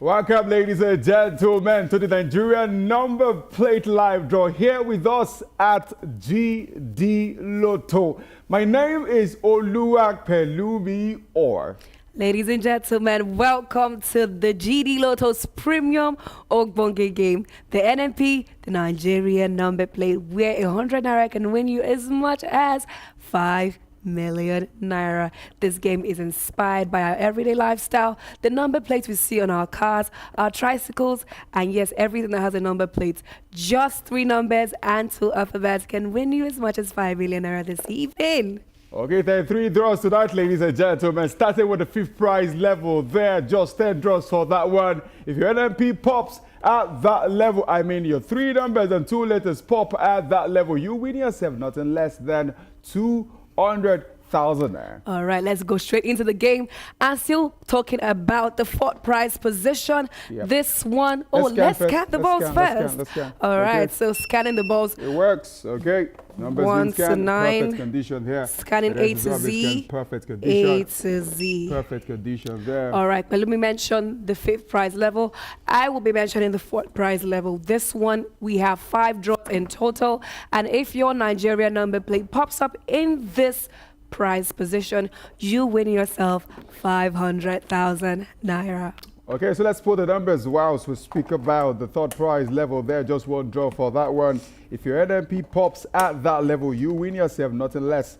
Welcome, ladies and gentlemen, to the Nigerian number plate live draw here with us at GD Lotto. My name is Oluwapelumi Or. Ladies and gentlemen, welcome to the GD Lotto's premium Ogbonge game, the NNP, the Nigerian number plate, where 100 naira can win you as much as 5 million naira. This game is inspired by our everyday lifestyle, the number plates we see on our cars, our tricycles, and yes, everything that has a number plate. Just 3 numbers and 2 alphabets can win you as much as 5 million naira this evening. Okay, there are 3 draws tonight, ladies and gentlemen. Starting with the 5th prize level there, just 10 draws for that one. If your NNP pops at that level, I mean your 3 numbers and 2 letters pop at that level, you win yourself nothing less than 200,000 there. All right, let's go straight into the game. I'm still talking about the 4th prize position. Yep. This one, let's scan the balls first. Let's scan. All right, Okay. so scanning the balls. It works, okay. Numbers 1 been to scanned. 9. Perfect condition here. Scanning The A rest to is Z. scanned. Perfect condition. A to Z. Perfect condition there. All right, but let me mention the 5th prize level. I will be mentioning the 4th prize level. This one, we have 5 draws in total. And if your Nigerian number plate pops up in this prize position, you win yourself 500,000 naira. Okay, so let's put the numbers whilst we speak about the 3rd prize level there. Just 1 draw for that one. If your NNP pops at that level, you win yourself nothing less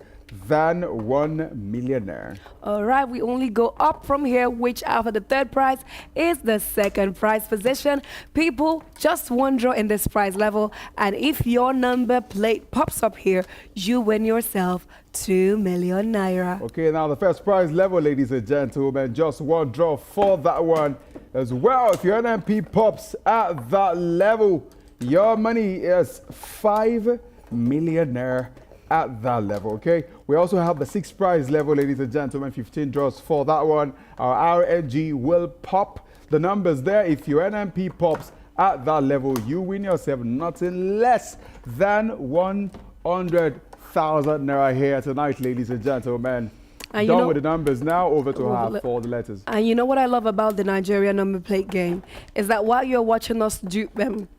than 1 millionaire. All right, we only go up from here, which after the 3rd prize is the 2nd prize position. People, just 1 draw in this prize level. And if your number plate pops up here, you win yourself 2 million naira. Okay, now the 1st prize level, ladies and gentlemen, just 1 draw for that one as well. If your NNP pops at that level, your money is 5 millionaire at that level, okay? We also have the 6th prize level, ladies and gentlemen, 15 draws for that one. Our RNG will pop the numbers there. If your NNP pops at that level, you win yourself nothing less than 100,000 naira here tonight, ladies and gentlemen. And Done with the numbers now, over to her for the letters. And you know what I love about the Nigerian number plate game is that while you're watching us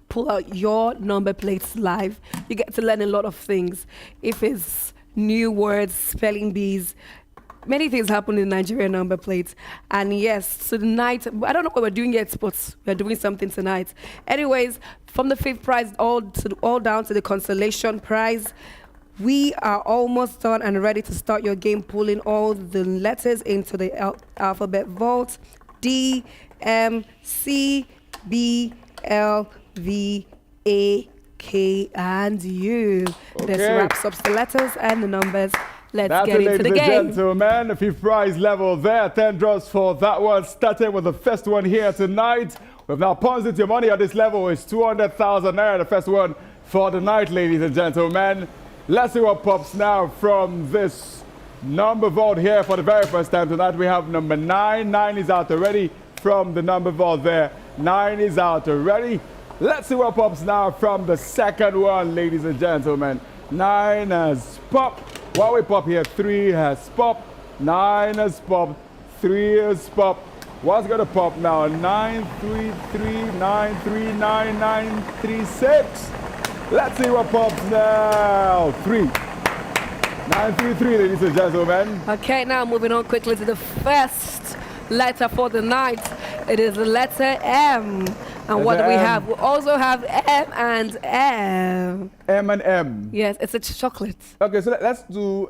pull out your number plates live, you get to learn a lot of things. If it's new words, spelling bees, many things happen in Nigerian number plates. And yes, tonight, I don't know what we're doing yet, but we're doing something tonight. Anyways, from the 5th prize all down to the consolation prize, we are almost done and ready to start your game, pulling all the letters into the alphabet vault. D, M, C, B, L, V, A, K, and U. Okay. This wraps up the letters and the numbers. Let's That's get it, into the ladies and game. gentlemen, the 5th prize level there, 10 draws for that one. Starting with the first one here tonight. We've now pounced your money at this level is 200,000 naira. The first one for the night, ladies and gentlemen. Let's see what pops now from this number vault here for the very first time tonight. We have number 9. 9 is out already from the number vault there. 9 is out already. Let's see what pops now from the second one, ladies and gentlemen. 9 has popped. What we pop here, 3 has popped. 9 has popped. 3 has popped. What's going to pop now? 933939936. Let's see what pops now. 3. 933, ladies and gentlemen. Okay, now moving on quickly to the first letter for the night. It is the letter M. And what do we have? We also have M and M. M and M. Yes, it's a chocolate. Okay, so let's do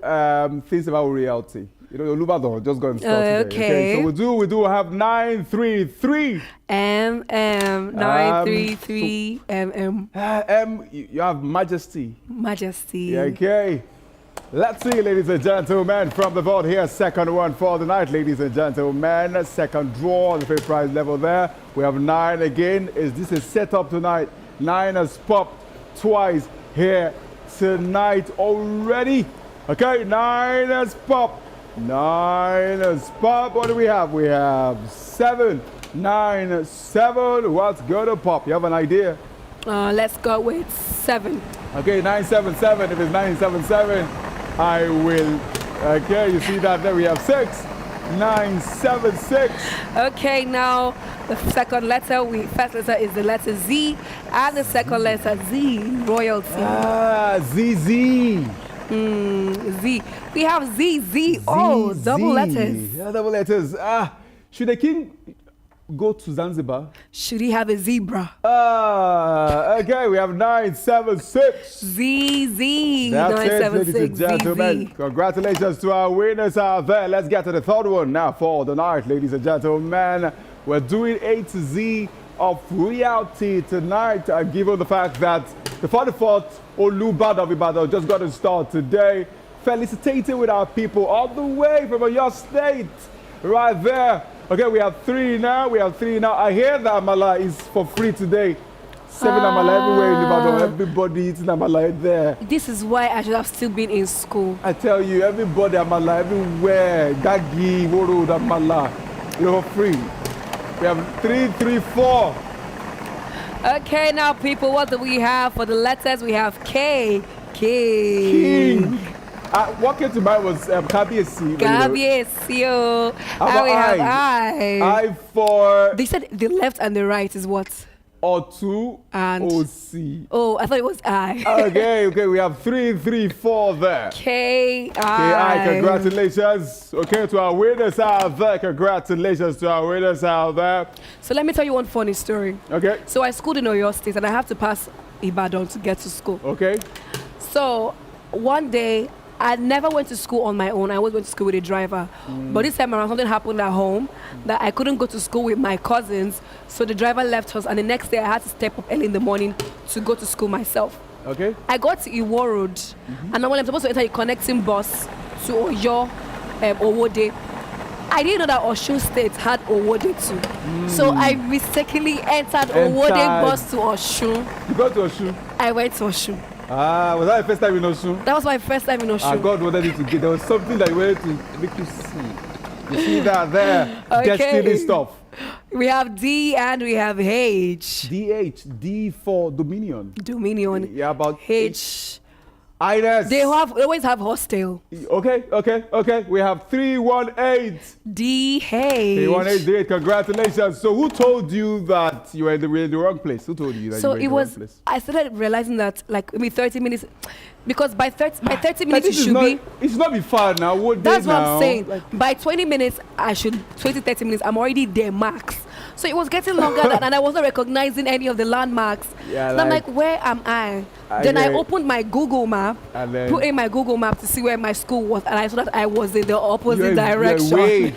things about reality. You know, Olubado just go and start today. Okay. So we do have 933. M 933 M. M, you have Majesty. Majesty. Yeah, okay. Let's see, ladies and gentlemen, from the vote here, second one for the night, ladies and gentlemen. Second draw on the 5th prize level there. We have 9 again. This is set up tonight? 9 has popped twice here tonight already. Okay, 9 has popped. 9 has popped. What do we have? We have 7. 9, 7. What's going to pop? You have an idea? Let's go with 7. Okay, 977. If it's 977, I will. Okay, you see that there we have 6. 5976. Okay, now the second letter, first letter is the letter Z, and the second letter Z, royalty. ZZ. Z. We have ZZ. Oh, double letters. Yeah, double letters. Should the king go to Zanzibar? Should he have a zebra? Okay, we have 976. ZZ. That's it, ladies and 976. gentlemen. ZZ. Congratulations to our winners out there. Let's get to the third one now for the night, ladies and gentlemen. We're doing A to Z of reality tonight, given the fact that the 44th Olubad of Ibadan just got installed today. Felicitating with our people all the way from your state, right there. Okay, we have three now. I hear that Amala is for free today. 7 Amala everywhere in Ibadan. Everybody eating Amala there. This is why I should have still been in school. I tell you, everybody Amala everywhere. Gagi, Woro, Amala. You're free. We have 3, 3, 4. Okay, now people, what do we have for the letters? We have K. King. What came to mind was Kabiesi. Kabiesi. And we have I. I for... They said the left and the right is what? Otu and OC. Oh, I thought it was I. Okay, we have 3, 3, 4 there. K-I. Congratulations. Okay, to our winners out there. Congratulations to our winners out there. So let me tell you one funny story. Okay. So I schooled in Oyo State and I have to pass Ibadan to get to school. Okay. So one day, I never went to school on my own. I always went to school with a driver. But this time around, something happened at home that I couldn't go to school with my cousins. So the driver left us, and the next day I had to step up early in the morning to go to school myself. Okay. I got to Iwo Road, and normally I'm supposed to enter a connecting bus to Oyo, Owode. I didn't know that Osun State had Owode too. So I mistakenly entered Owode bus to Osun. You got to Osun? I went to Osun. Was that your first time in Osun? That was my first time in Osun. God wanted you to get. There was something that you wanted to make you see. You see that there? Okay. Destiny stuff. We have D and we have H. D for Dominion. Dominion. Yeah, about H. Ines. They always have hostel. Okay. We have 318. DH. 318. Congratulations. So who told you that you were in the wrong place? Who told you that you were in the wrong place? I started realizing that like maybe 30 minutes, because by 30 minutes it should be. It should not be far now. That's what I'm saying. By 20 minutes, 30 minutes, I'm already there max. So it was getting longer and I wasn't recognizing any of the landmarks. Yeah, so I'm like, where am I? Then I opened my Google map, put in my Google map to see where my school was, and I saw that I was in the opposite direction. Wait.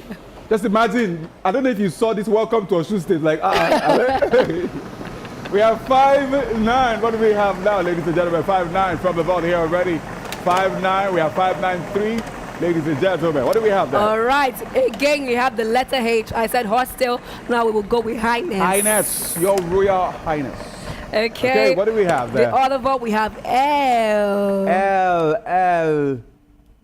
Just imagine, I don't know if you saw this, welcome to Osun State, like, we have 5-9. What do we have now, ladies and gentlemen? 5-9 from the board here already. 5-9, we have 5-9-3. Ladies and gentlemen, what do we have there? All right, again, we have the letter H. I said hostel. Now we will go with highness. Highness, your royal highness. Okay, what do we have there? The other vote we have L. L.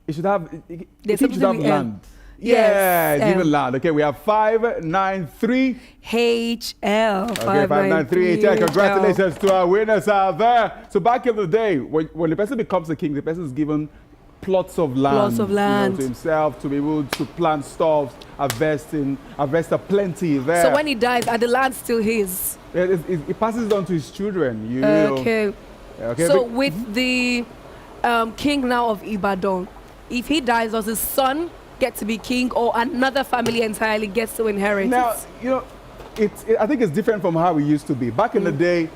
It should have, it should have land. Yes, yeah, even land. Okay, we have 5-9-3. HL. Okay, 5-9-3 HL. Congratulations to our winners out there. So back in the day, when the person becomes a king, the person is given plots of land, to himself to be able to plant stuff, harvest plenty there. So when he dies, are the land still his? It passes on to his children. Okay. So with the king now of Ibadan, if he dies, does his son get to be king, or another family entirely gets to inherit now, it? I think it's different from how it used to be. Back in the day,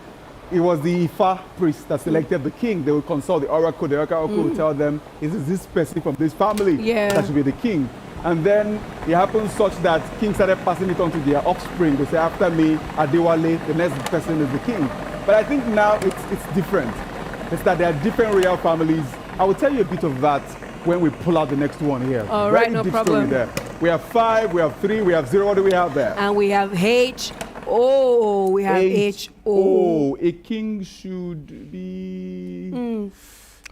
it was the Ifa priest that selected the king. They would consult the oracle. The oracle would tell them, is this person from this family that should be the king? And then it happened such that kings started passing it on to their offspring. They say, after me, Adewale, the next person is the king. But I think now it's different. It's that there are different royal families. I will tell you a bit of that when we pull out the next one here. All right, no problem. There. We have 5, we have 3, we have 0. What do we have there? And we have H. Oh, we have H. Oh, a king should be...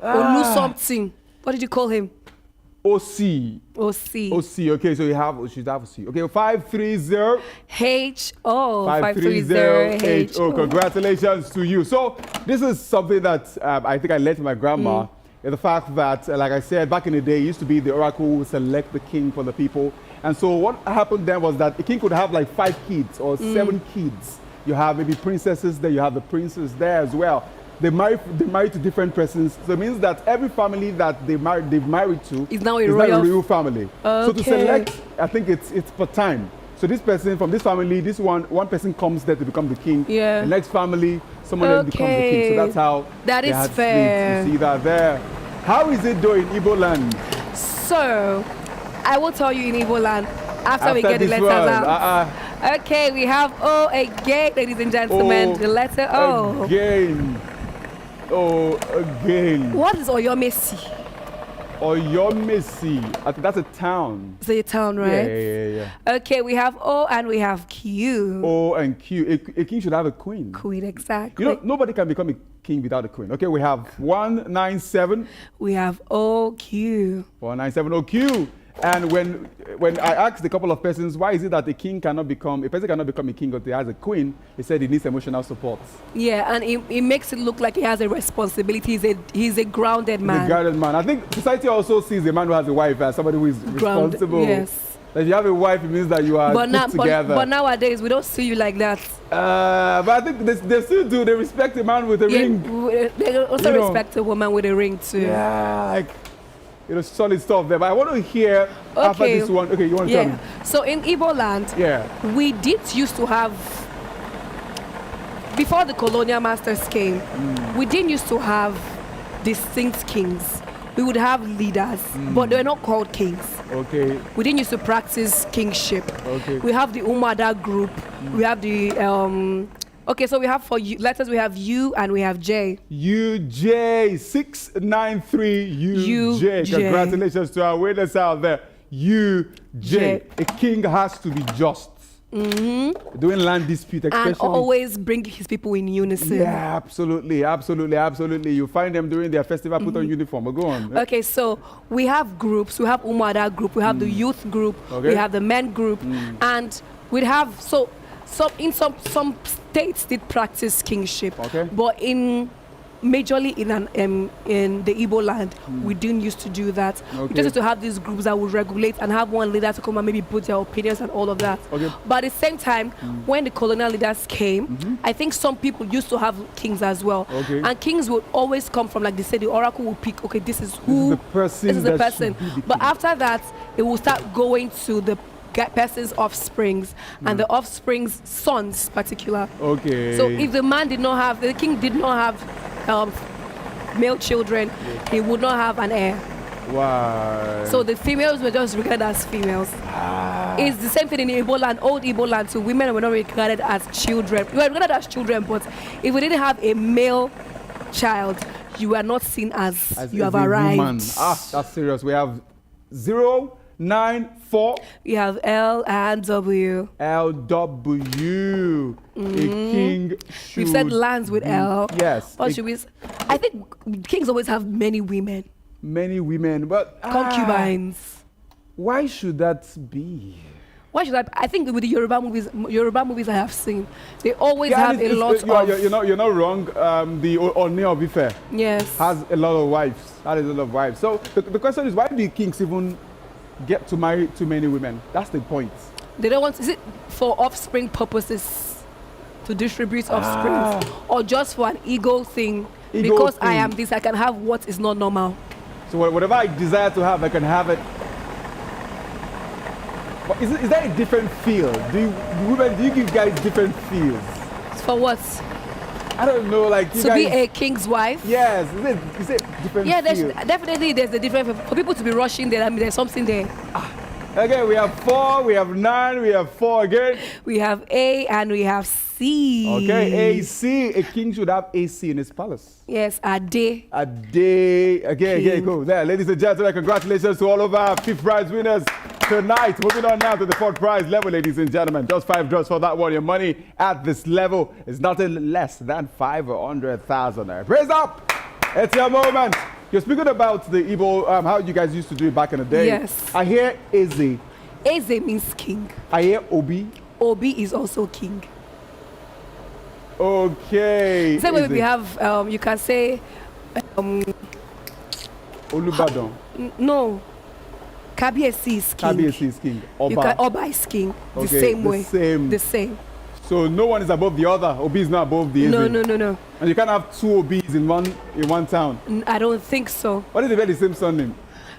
Olu something. What did you call him? OC. Okay, so you should have C. Okay, 530. H-O. 530 H-O. Congratulations to you. So this is something that I think I learned from my grandma. The fact that, like I said, back in the day, it used to be the oracle who would select the king for the people. And so what happened then was that a king could have like 5 kids or 7 kids. You have maybe princesses there, you have the princes there as well. They marry to different persons. So it means that every family that they've married to is now a real family. Okay. So to select, I think it's per time. So this person from this family, this one person comes there to become the king. Yeah. The next family, someone else becomes the king. So that's how that is fair. You see that there. How is it though in Igbo land? So I will tell you in Igbo land after we get the letters out. Okay, we have O again, ladies and gentlemen. The letter O. Again. Oh, again. What is Oyomesi? Oyomesi. I think that's a town. It's a town, right? Yeah. Okay, we have O and we have Q. O and Q. A king should have a queen. Queen, exactly. You know, nobody can become a king without a queen. Okay, we have 197. We have OQ. 197 OQ. And when I asked a couple of persons, why is it that a person cannot become a king until he has a queen, he said he needs emotional support. Yeah, and it makes it look like he has a responsibility. He's a grounded man. He's a grounded man. I think society also sees a man who has a wife as somebody who is responsible. Yes. If you have a wife, it means that you are put together. But nowadays, we don't see you like that. But I think they still do. They respect a man with a ring. They also respect a woman with a ring too. Yeah, like, solid stuff there. But I want to hear after this one. Okay, you want to tell me? So in Igbo land, we did used to have, before the colonial masters came, we didn't used to have distinct kings. We would have leaders, but they were not called kings. Okay. We didn't used to practice kingship. Okay. We have the Umada group. We have the okay, so we have for letters we have U and we have J. UJ 693 UJ. Congratulations to our winners out there. UJ. A king has to be just. Doing land dispute, especially. And always bring his people in unison. Yeah, absolutely. You find them during their festival, put on uniform. But go on. Okay, so we have groups. We have Umada group. We have the youth group. Okay. We have the men group, and we have some states did practice kingship. Okay. But majorly in the Igbo land, we didn't used to do that. Okay. We just used to have these groups that would regulate and have one leader to come and maybe put their opinions and all of that. Okay. But at the same time, when the colonial leaders came, I think some people used to have kings as well. Okay. And kings would always come from, like they say, the oracle will pick, okay, this is who, this is the person. But after that, it will start going to the person's offsprings and the offspring's sons particular. Okay. So if the king did not have male children, he would not have an heir. Wow. So the females were just regarded as females. It's the same thing in Igbo land, old Igbo land. So women were not regarded as children. We were regarded as children, but if we didn't have a male child, you were not seen as you have arrived. Woman. That's serious. We have 094. We have L and W. LW. A king should. We've said lands with L. Yes. Or should we? I think kings always have many women. Many women, but concubines. Why should that be? Why should that? I think with the Yoruba movies I have seen, they always have a lot of. You're not wrong. The Oni of Ife has a lot of wives. So the question is, why do kings even get to marry too many women? That's the point. They don't want. Is it for offspring purposes, to distribute offspring, or just for an ego thing? Because I am this, I can have what is not normal. So whatever I desire to have, I can have it. But is there a different feel? Do you give guys different feels? For what? I don't know, like you guys, be a king's wife? Yes, is it different? Yeah, definitely there's a different for people to be rushing there. I mean, there's something there. Okay, we have 4, we have 9, we have 4 again. We have A and we have C. Okay, AC. A king should have AC in his palace. Yes, a day. A day. Okay, go there. Ladies and gentlemen, congratulations to all of our 5th prize winners tonight. Moving on now to the 4th prize level, ladies and gentlemen. Just 5 draws for that one. Your money at this level is nothing less than 500,000. Praise up! It's your moment. You're speaking about the Igbo, how you guys used to do it back in the day. Yes. I hear Eze. Eze means king. I hear Obi. Obi is also king. Okay. Same way we have, you can say, Olubadan. No. Kabiesi is king. Kabiesi is king. Oba. Oba is king. Okay, The same way. Same. The same. So no one is above the other. Obi is not above the No, Eze. no. And you can't have two Obis in one town. I don't think so. What if they bear the same surname?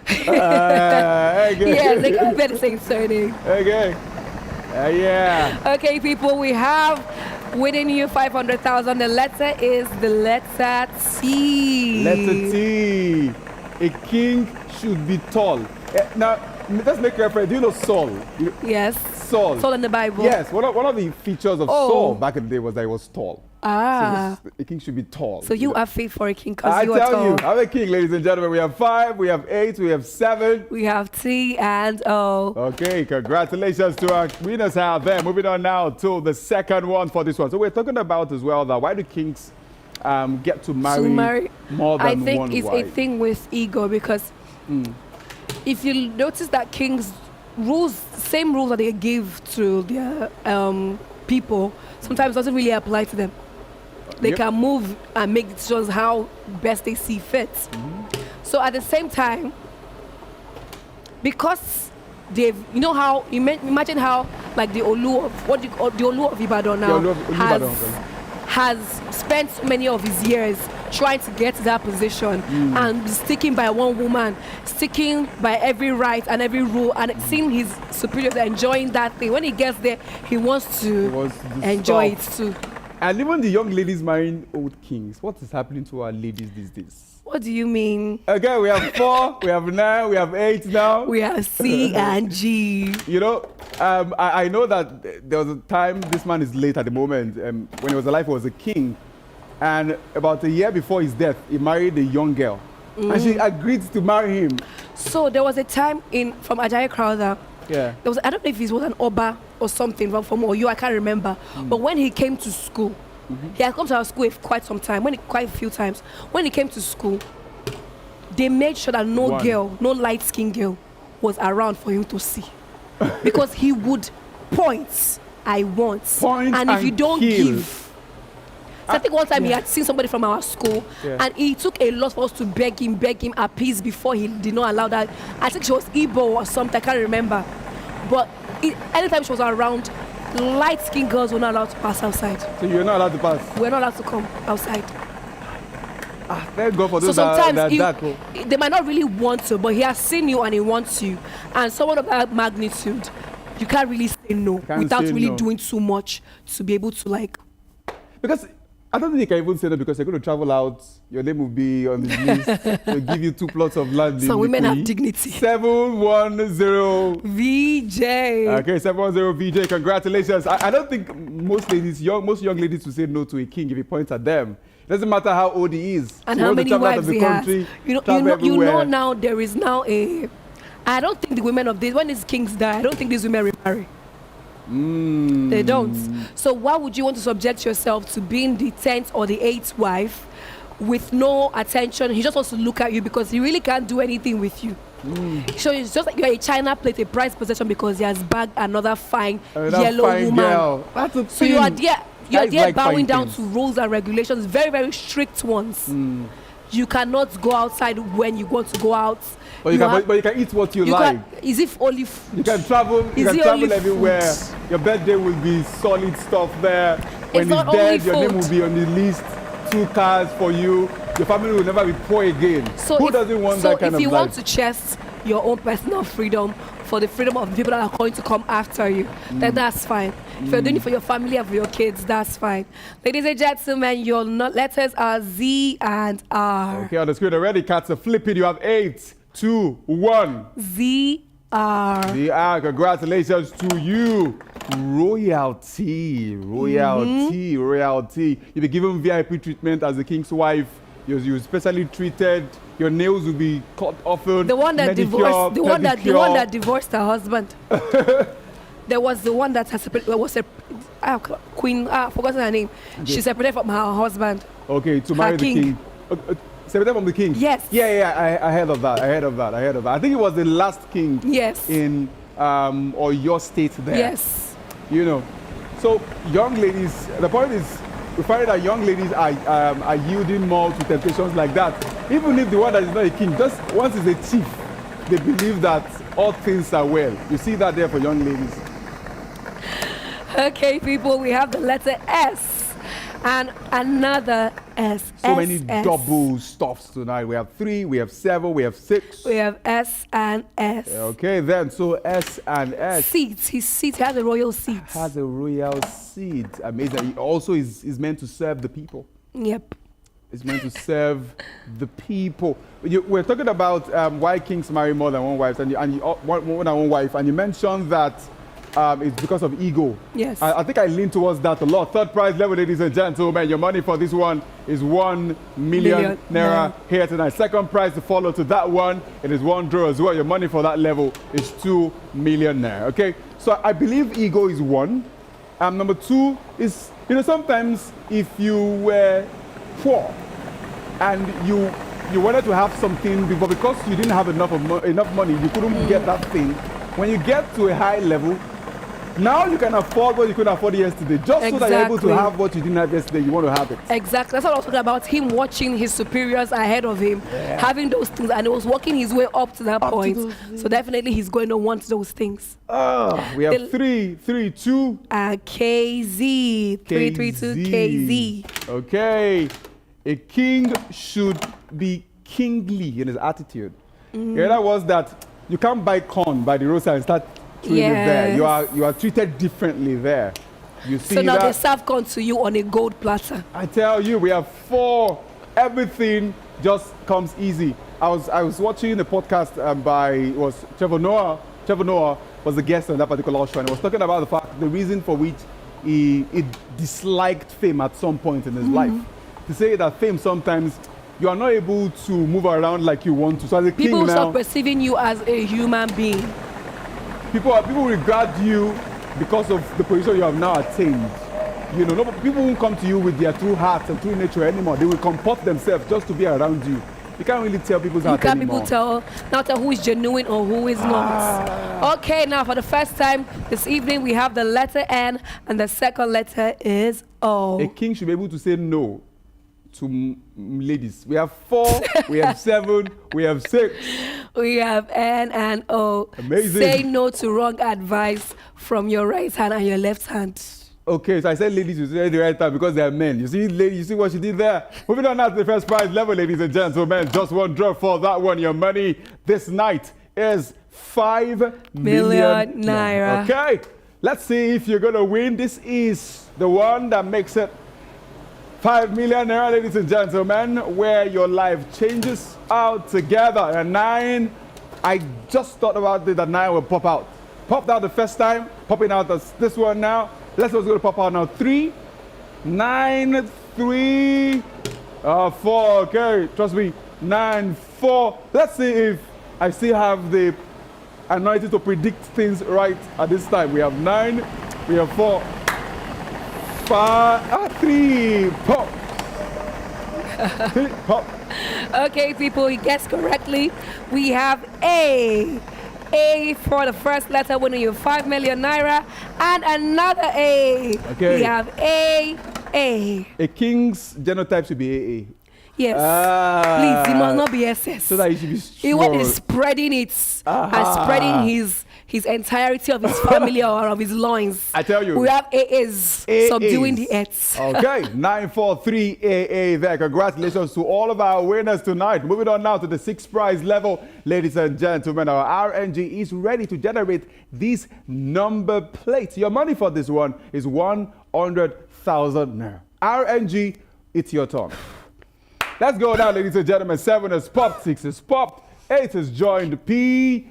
Okay. Yes, they can bear the same surname. Okay. Yeah. Okay, people, we have winning you 500,000. The letter is the letter T. Letter T. A king should be tall. Now, let's make reference. Do you know Saul? Yes. Saul. Saul in the Bible. Yes. One of the features of Saul back in the day was that he was tall. Ah. So a king should be tall. So you have faith for a king because I you are tell tall. you, I'm a king, ladies and gentlemen. We have 5, we have 8, we have 7. We have T and O. Okay, congratulations to our winners out there. Moving on now to the second one for this one. So we're talking about as well that why do kings get to marry more than I think one it's wife? a thing with ego because if you notice that kings same rules that they give to their people sometimes doesn't really apply to them. They Yep. can move and make decisions how best they see fit. So at the same time, because they've, you know how, imagine how like the Olu of Ibadan now The Olu of Ibadan. has spent so many of his years trying to get to that position and sticking by one woman, sticking by every right and every rule, and seeing his superiors enjoying that thing. When he gets there, he wants to enjoy it too. And even the young ladies marrying old kings. What is happening to our ladies these days? What do you mean? Okay, we have 4, we have 9, we have 8 now. We have C and G. You know, I know that there was a time, this man is late at the moment. When he was alive, he was a king. And about a year before his death, he married a young girl. And she agreed to marry him. So there was a time from Ajayi Crowther. Yeah. There was, I don't know if it was an Oba or something from Oyo, I can't remember. But when he came to school, he had come to our school quite some time, quite a few times. When he came to school, they made sure that no light-skinned girl was around for him to see. Because he would point, I want. And if you don't give. So I think one time he had seen somebody from our school and he took a lot for us to beg him appease before he did not allow that. I think she was Igbo or something, I can't remember. But anytime she was around, light-skinned girls were not allowed to pass outside. So you're not allowed to pass? We're not allowed to come outside. Thank God for those so sometimes they might not really want to, but he has seen you and he wants you. And someone of that magnitude, you can't really say no without really doing too much to be able to like. Because I don't think you can even say that because you're going to travel out, your name will be on the list, they'll give you 2 plots of land. Some women have dignity. 710 VJ. Okay, 710 VJ, congratulations. I don't think most young ladies will say no to a king if he points at them. It doesn't matter how old he is. And how many wives he has. You know now there is now I don't think the women of this, when these kings die, I don't think these women remarry. They don't. So why would you want to subject yourself to being the 10th or the 8th wife with no attention? He just wants to look at you because he really can't do anything with you. So it's just like you're a China plate, a prized possession because he has bagged another fine yellow woman. Girl. That's a so you are there like bowing down things. to rules and regulations, very, very strict ones. You cannot go outside when you want to go out. But you can eat what you like. Is it only food? You can travel. You can travel everywhere. Your birthday will be solid stuff there. When he's dead, your name will be on the list. 2 cars for you. Your family will never be poor again. So who doesn't want that kind of life? So if you want to chest your own personal freedom for the freedom of the people that are going to come after you, then that's fine. If you're doing it for your family and for your kids, that's fine. Ladies and gentlemen, your letters are Z and R. Okay, on the screen already, cats are flipping. You have 8, 2, 1. Z R. Z R. Congratulations to you. Royalty. Royalty. You'll be given VIP treatment as the king's wife. You're specially treated. Your nails will be cut off. The one that divorced. The one that divorced her husband. There was the one that was a queen. I forgot her name. Okay. She separated from her husband. Okay, to marry the king. Separated from the king. Yes. Yeah. I heard of that. I think it was the last king. Yes. In or your state there. Yes. You know, so young ladies. The point is, we find that young ladies are yielding more to temptations like that. Even if the one that is not a king, just once is a chief, they believe that all things are well. You see that there for young ladies. Okay, people, we have the letter S and another S. So many double stuffs tonight. We have 3, we have 7, we have 6. We have S and S. Okay, then, so S and S. Seats. His seat has a royal seat. Has a royal seat. Amazing. He also is meant to serve the people. Yep. It's meant to serve the people. We're talking about why kings marry more than one wife, and more than one wife, and you mentioned that it's because of ego. Yes. I think I lean towards that a lot. Third prize level, ladies and gentlemen. Your money for this one is 1 million naira here tonight. Second prize to follow to that one, it is 1 draw as well. Your money for that level is 2 million naira. Okay. So I believe ego is 1. Number 2 is, sometimes if you were poor and you wanted to have something before, because you didn't have enough money, you couldn't get that thing. When you get to a high level, now you can afford what you couldn't afford yesterday. Just so that you're able to have what you didn't have yesterday, you want to have it. Exactly. That's what I was talking about, him watching his superiors ahead of him, having those things, and he was working his way up to that point. So definitely he's going to want those things. We have 332. KZ. 332 KZ. Okay. A king should be kingly in his attitude. The other was that you can't buy corn by the roadside and start treating it there. You are treated differently there. You see, so now they serve corn to you on a gold platter. I tell you, we have 4. Everything just comes easy. I was watching the podcast was Trevor Noah. Trevor Noah was the guest on that particular show, and he was talking about the reason for which he disliked fame at some point in his life. To say that fame, sometimes you are not able to move around like you want to. So as a king now, people start perceiving you as a human being. People regard you because of the position you have now attained. People won't come to you with their true heart and true nature anymore. They will comport themselves just to be around you. You can't really tell people's heart anymore. You can't tell who is genuine or who is not. Okay, now for the first time this evening, we have the letter N, and the second letter is O. A king should be able to say no to ladies. We have 4, we have 7, we have 6. We have N and O. Amazing. Say no to wrong advice from your right hand and your left hand. Okay, so I said ladies, you say the right time because they are men. You see, ladies, you see what she did there? Moving on now to the first prize level, ladies and gentlemen. Just 1 draw for that one. Your money this night is 5 million naira. Okay, let's see if you're going to win. This is the one that makes it 5 million naira, ladies and gentlemen, where your life changes altogether. And 9, I just thought about it, that 9 will pop out. Popped out the first time, popping out this one now. Let's see what's going to pop out now. 3, 9, 3, 4. Okay, trust me. 9, 4. Let's see if I still have the anointing to predict things right at this time. We have 9, we have 4. 5, 3, pop. 3, pop. Okay, people, you guessed correctly. We have A. A for the first letter, winning you 5 million naira, and another A. Okay. We have A. A king's genotype should be AA. Yes. Please, it must not be SS. So that he should be strong. He was spreading it and spreading his entirety of his family or of his loins. I tell you. We have AAs subduing the X. Okay, 943 AA there. Congratulations to all of our winners tonight. Moving on now to the 6th prize level. Ladies and gentlemen, our RNG is ready to generate these number plates. Your money for this one is 100,000 naira. RNG, it's your turn. Let's go now, ladies and gentlemen. 7 has popped, 6 has popped, 8 has joined. PF.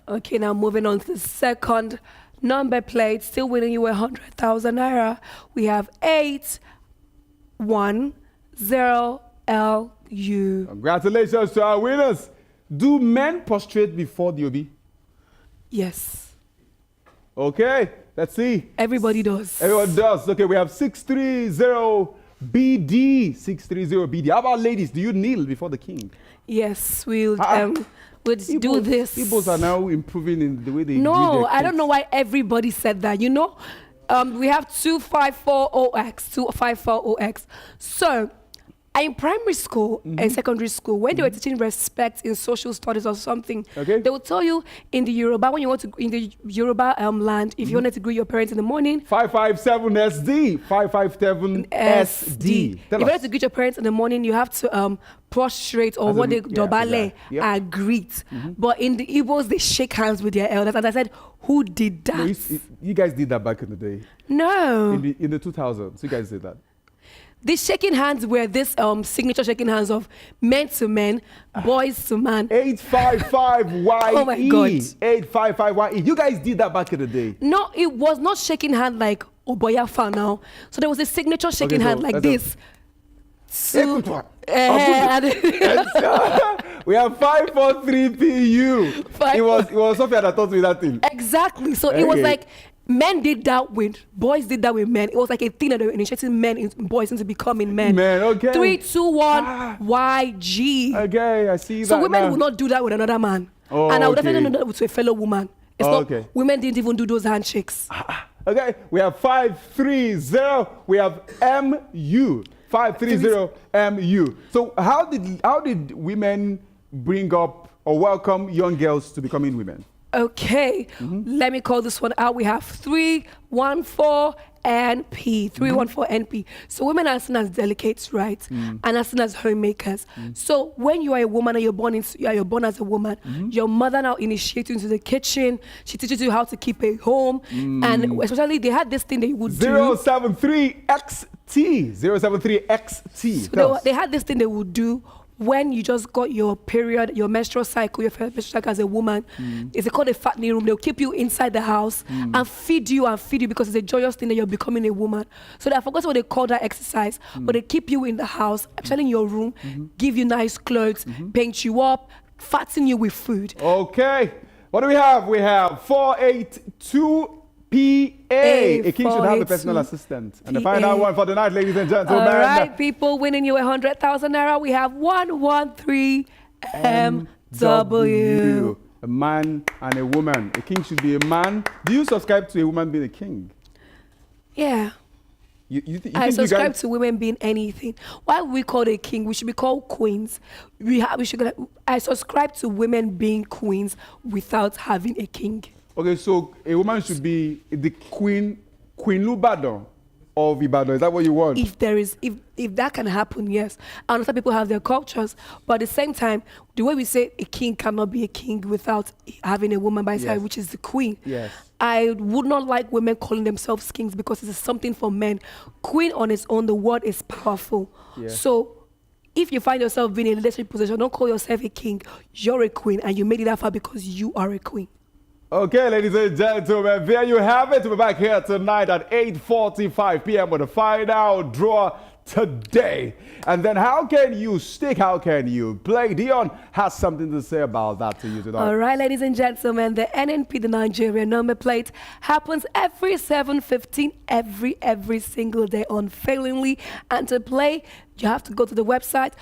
Okay, now moving on to the second number plate, still winning you 100,000 naira. We have 810LU. Congratulations to our winners. Do men prostrate before the OB? Yes. Okay, let's see. Everybody does. Everyone does. Okay, we have 630BD. 630BD. How about ladies? Do you kneel before the king? Yes, we'll do this. People are now improving in the way they do No, I don't know why everybody said that. We have 2540X, 2540X. So in primary school and secondary school, when they were teaching respect in social studies or something, Okay. they would tell you in the Yoruba, when you want to, in the Yoruba land, if you wanted to greet your parents in the morning, 557 SD. 557 SD. If you wanted to greet your parents in the morning, you have to prostrate or As what in- they yeah, dobale yep. and greet. But in the Igbos, they shake hands with their elders. And I said, who did that? No, you guys did that back in the day. No. In the 2000s, you guys did that. These shaking hands were this signature shaking hands of men to men, boys to man. 855YE. Oh my God. 855YE. You guys did that back in the day. No, it was not shaking hand like Oboyafa now. So there was a signature shaking hand like this. So, We have 543PU. Five- It was Sophia that taught me that thing. exactly. So it was Okay. like men did that with boys, did that with men. It was like a thing that they were initiating men and boys into becoming men. Man, okay. 3, 2, 1, Ah. YG. Okay, I see that. So women now. would not do that with another man. Oh, And I would okay. definitely not do that with a fellow woman. It's Oh, not, okay. women didn't even do those handshakes. Okay, we have 530. We have MU. 530 MU. So how did women bring up or welcome young girls to becoming women? Okay, let me call this one out. We have 314 NP, 314 NP. So women are seen as delicates, right? And are seen as homemakers. So when you are a woman and you're born as a woman, your mother now initiates you into the kitchen. She teaches you how to keep a home, and especially they had this thing that you would do. 073XT. 073XT. Tell us. They had this thing they would do when you just got your period, your menstrual cycle, your first menstrual cycle as a woman. It's called a fattening room. They'll keep you inside the house and feed you because it's a joyous thing that you're becoming a woman. So I forgot what they call that exercise, but they keep you in the house, especially in your room, give you nice clothes, paint you up, fatten you with food. Okay. What do we have? We have 482PA. A king should have a personal 482 assistant. And the final one for the night, ladies and gentlemen. All right, people, winning you 100,000 naira. We have 113 MW. A man and a woman. A king should be a man. Do you subscribe to a woman being a king? Yeah. You I think you subscribe guys- to women being anything. Why we call a king? We should be called queens. I subscribe to women being queens without having a king. Okay, so a woman should be the Queen Lubadon of Ibadan. Is that what you want? If that can happen, yes. I understand people have their cultures, but at the same time, the way we say a king cannot be a king without having a woman by his side, Yes. which is the queen. Yes. I would not like women calling themselves kings because it's something for men. Queen on its own, the word is powerful. Yeah. So if you find yourself being in a leadership position, don't call yourself a king. You're a queen, and you made it that far because you are a queen. Okay, ladies and gentlemen, there you have it. We're back here tonight at 8:45 p.m. with a final draw today. And then how can you stick? How can you play? Dion has something to say about that to you tonight. All right, ladies and gentlemen, the NNP, the Nigeria number plate, happens every 7:15 every single day unfailingly. And to play, you have to go to the website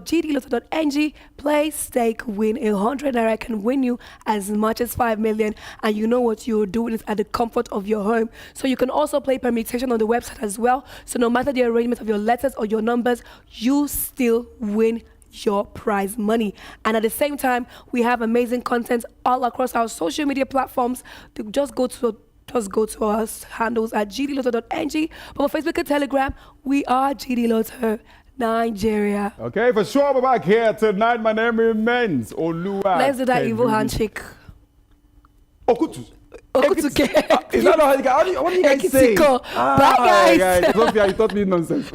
www.GDLOTTONG. Play, stake, win. 100 naira can win you as much as 5 million. And you know what you're doing is at the comfort of your home. So you can also play permutation on the website as well. So no matter the arrangement of your letters or your numbers, you still win your prize money. And at the same time, we have amazing content all across our social media platforms. Just go to our handles at GDLOTTONG. But for Facebook and Telegram, we are GDLOTTO Nigeria. Okay, for sure, we're back here tonight. My name remains Oluwa. Let's do that evil handshake. Okutu. Okutuke. Is that not how you guys, what do you guys say? Ekitiko. Bye, guys. Sophia, you taught me nonsense.